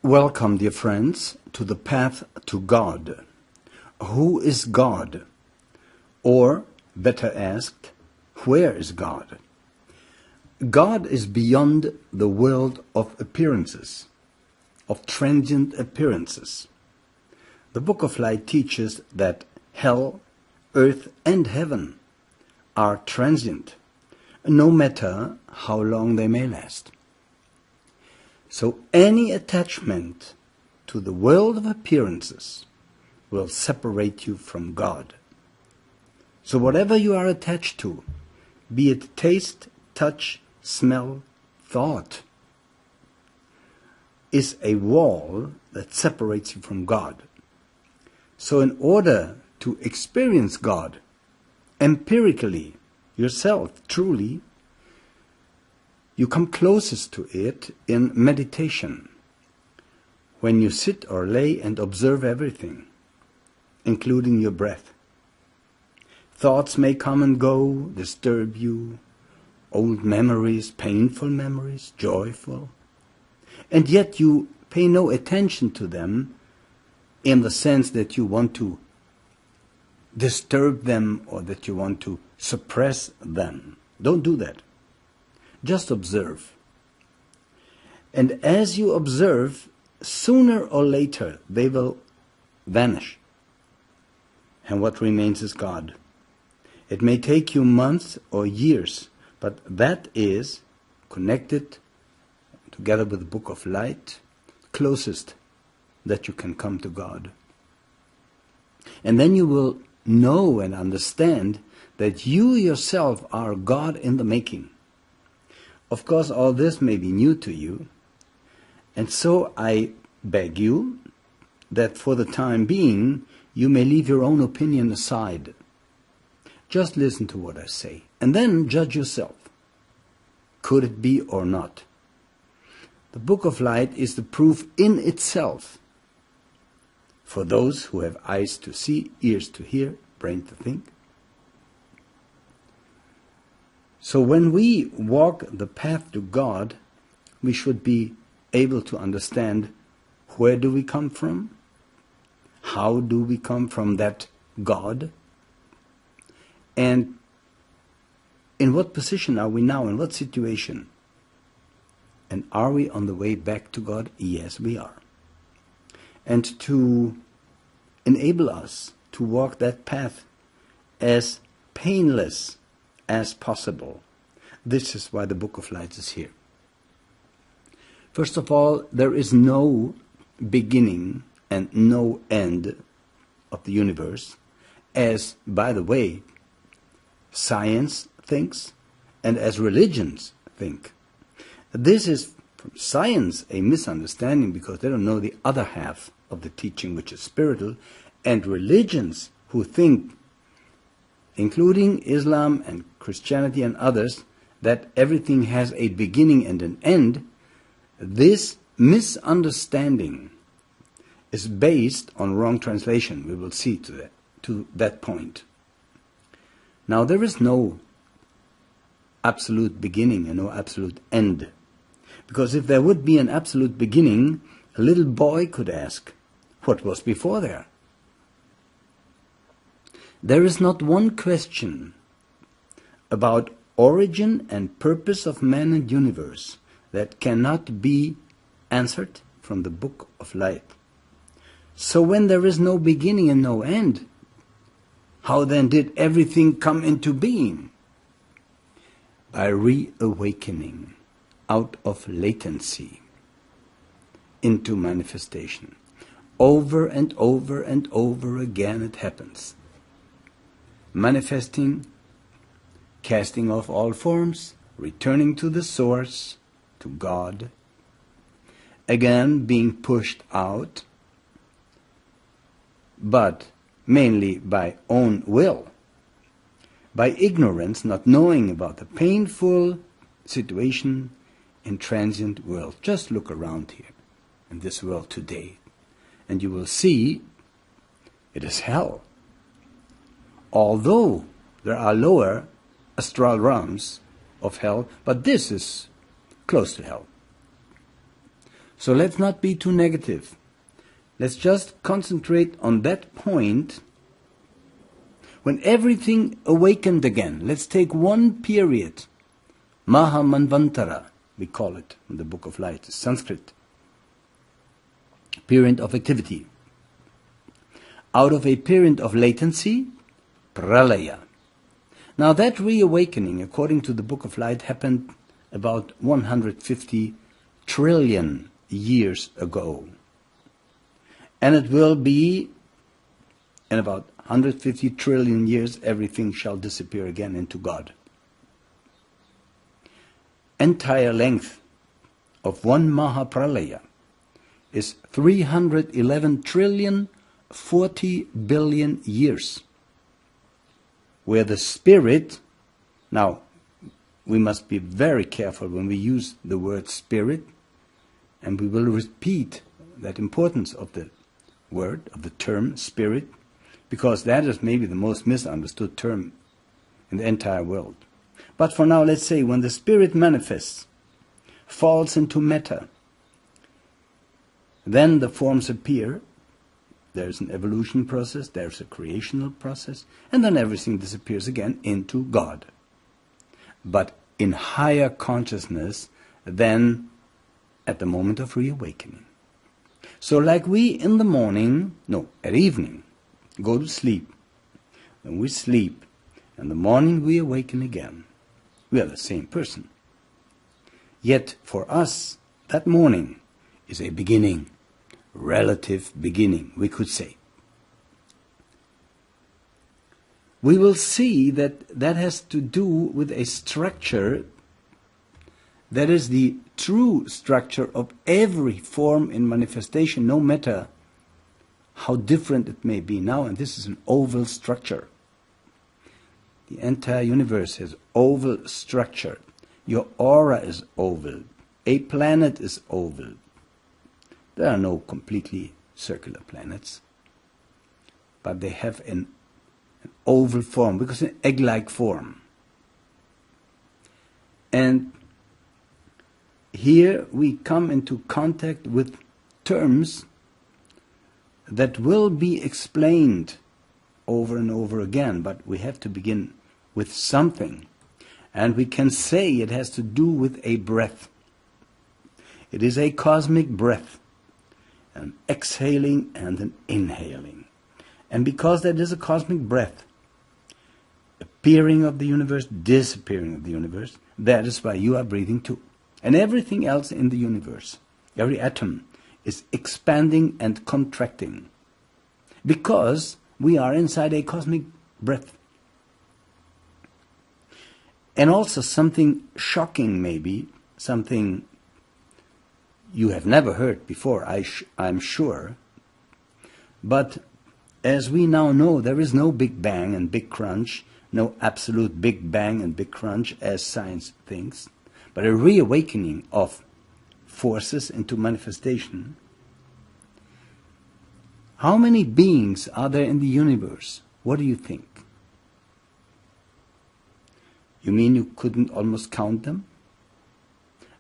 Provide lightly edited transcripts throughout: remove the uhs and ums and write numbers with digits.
Welcome, dear friends, to the path to God. Who is God? Or, better asked, where is God? God is beyond the world of appearances, of transient appearances. The Book of Light teaches that hell, earth, and heaven are transient, no matter how long they may last. So any attachment to the world of appearances will separate you from God. So whatever you are attached to, be it taste, touch, smell, thought, is a wall that separates you from God. So in order to experience God empirically, yourself, truly, you come closest to it in meditation, when you sit or lay and observe everything, including your breath. Thoughts may come and go, disturb you, old memories, painful memories, joyful, and yet you pay no attention to them in the sense that you want to disturb them or that you want to suppress them. Don't do that. Just observe. And as you observe, sooner or later they will vanish. And what remains is God. It may take you months or years, but that is connected together with the Book of Light, closest that you can come to God. And then you will know and understand that you yourself are God in the making. Of course, all this may be new to you, and so I beg you that for the time being, you may leave your own opinion aside. Just listen to what I say, and then judge yourself. Could it be or not? The Book of Light is the proof in itself for those who have eyes to see, ears to hear, brain to think. So when we walk the path to God, we should be able to understand where do we come from, how do we come from that God, and in what position are we now, in what situation? And are we on the way back to God? Yes, we are. And to enable us to walk that path as painless as possible, this is why the Book of Light is here. First of all, there is no beginning and no end of the universe, as, by the way, science thinks and as religions think. This is, from science, a misunderstanding because they don't know the other half of the teaching, which is spiritual, and religions who think, including Islam and Christianity and others, that everything has a beginning and an end. This misunderstanding is based on wrong translation. We will see to that point. Now, there is no absolute beginning and no absolute end. Because if there would be an absolute beginning, a little boy could ask, what was before there? There is not one question about origin and purpose of man and universe that cannot be answered from the Book of Light. So when there is no beginning and no end, how then did everything come into being? By reawakening out of latency into manifestation. Over and over and over again it happens. Manifesting, casting off all forms, returning to the source, to God, again being pushed out, but mainly by own will, by ignorance, not knowing about the painful situation in transient world. Just look around here in this world today, and you will see it is hell. Although there are lower astral realms of hell, but this is close to hell. So let's not be too negative. Let's just concentrate on that point when everything awakened again. Let's take one period, Maha Manvantara, we call it in the Book of Light, Sanskrit, period of activity. Out of a period of latency, Pralaya. Now that reawakening, according to the Book of Light, happened about 150 trillion years ago. And it will be, in about 150 trillion years, everything shall disappear again into God. Entire length of one Mahapralaya is 311 trillion 40 billion years, where the spirit, now we must be very careful when we use the word spirit, and we will repeat that importance of the word, of the term spirit, because that is maybe the most misunderstood term in the entire world. But for now, let's say when the spirit manifests, falls into matter, then the forms appear. There's an evolution process, there's a creational process, and then everything disappears again into God. But in higher consciousness than at the moment of reawakening. So like we in the morning, at evening, go to sleep. When we sleep, in the morning we awaken again. We are the same person. Yet for us, that morning is a beginning, relative beginning, we could say. We will see that that has to do with a structure that is the true structure of every form in manifestation, no matter how different it may be now. And this is an oval structure. The entire universe has oval structure. Your aura is oval. A planet is oval. There are no completely circular planets, but they have an oval form, because an egg-like form. And here we come into contact with terms that will be explained over and over again, but we have to begin with something. And we can say it has to do with a breath. It is a cosmic breath, an exhaling and an inhaling. And because that is a cosmic breath, appearing of the universe, disappearing of the universe, that is why you are breathing too. And everything else in the universe, every atom, is expanding and contracting. Because we are inside a cosmic breath. And also something shocking maybe, something you have never heard before, I'm sure. But as we now know, there is no Big Bang and Big Crunch, no absolute Big Bang and Big Crunch as science thinks, but a reawakening of forces into manifestation. How many beings are there in the universe? What do you think? You mean you couldn't almost count them?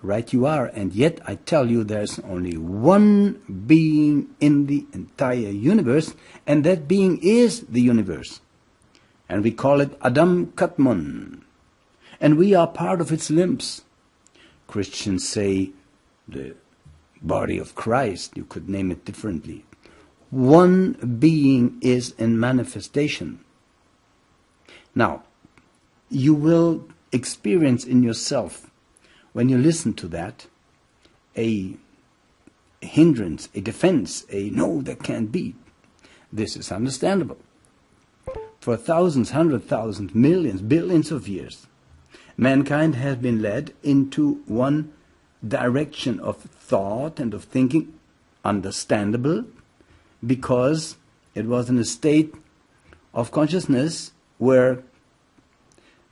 Right you are, and yet I tell you there's only one being in the entire universe, and that being is the universe. And we call it Adam Katman. And we are part of its limbs. Christians say the body of Christ, you could name it differently. One being is in manifestation. Now, you will experience in yourself, when you listen to that, a hindrance, a defense, a no, that can't be. This is understandable. For thousands, 100,000, millions, billions of years, mankind has been led into one direction of thought and of thinking, understandable, because it was in a state of consciousness where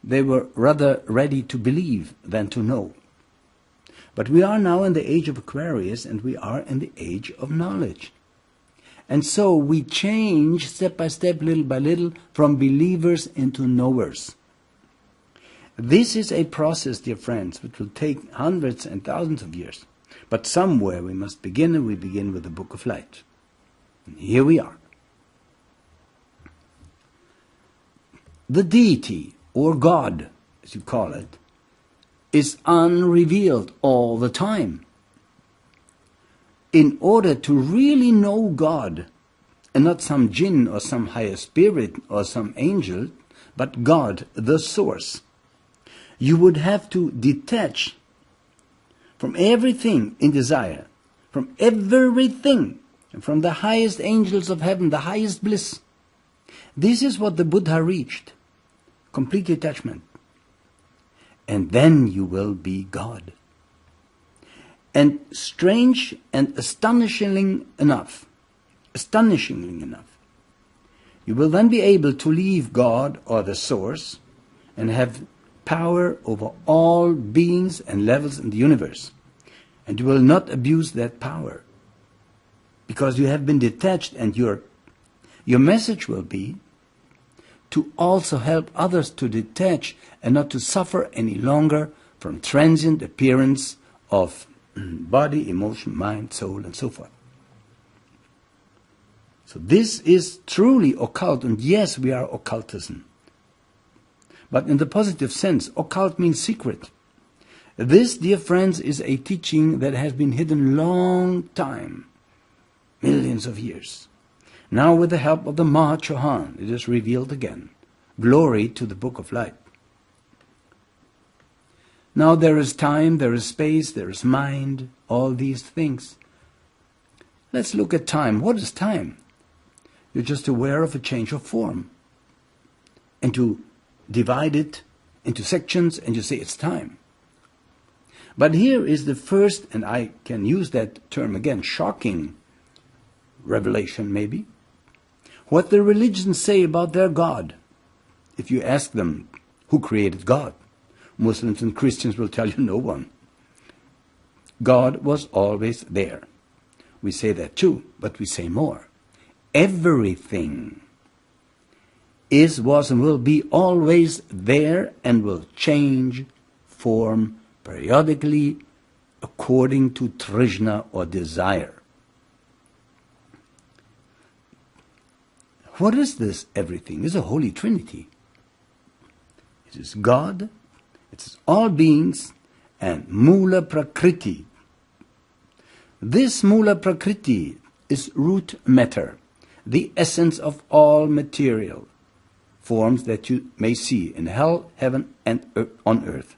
they were rather ready to believe than to know. But we are now in the age of Aquarius, and we are in the age of knowledge. And so we change step by step, little by little, from believers into knowers. This is a process, dear friends, which will take hundreds and thousands of years. But somewhere we must begin, and we begin with the Book of Light. And here we are. The deity, or God, as you call it, is unrevealed all the time. In order to really know God, and not some jinn or some higher spirit or some angel, but God, the source, you would have to detach from everything in desire, from everything, and from the highest angels of heaven, the highest bliss. This is what the Buddha reached, complete detachment. And then you will be God. And strange and astonishingly enough, you will then be able to leave God or the source and have power over all beings and levels in the universe. And you will not abuse that power, because you have been detached, and your message will be to also help others to detach and not to suffer any longer from transient appearance of body, emotion, mind, soul, and so forth. So this is truly occult, and yes, we are occultism. But in the positive sense, occult means secret. This, dear friends, is a teaching that has been hidden long time, millions of years. Now with the help of the Ma Chohan, it is revealed again. Glory to the Book of Light. Now there is time, there is space, there is mind, all these things. Let's look at time. What is time? You're just aware of a change of form. And to divide it into sections, and you say it's time. But here is the first, and I can use that term again, shocking revelation maybe. What the religions say about their God. If you ask them, who created God? Muslims and Christians will tell you no one. God was always there. We say that too, but we say more. Everything is, was, and will be always there, and will change form periodically according to trishna or desire. What is this everything? It's a Holy Trinity. It is God, it is all beings, and Mula Prakriti. This Mula Prakriti is root matter, the essence of all material forms that you may see in hell, heaven, and on earth.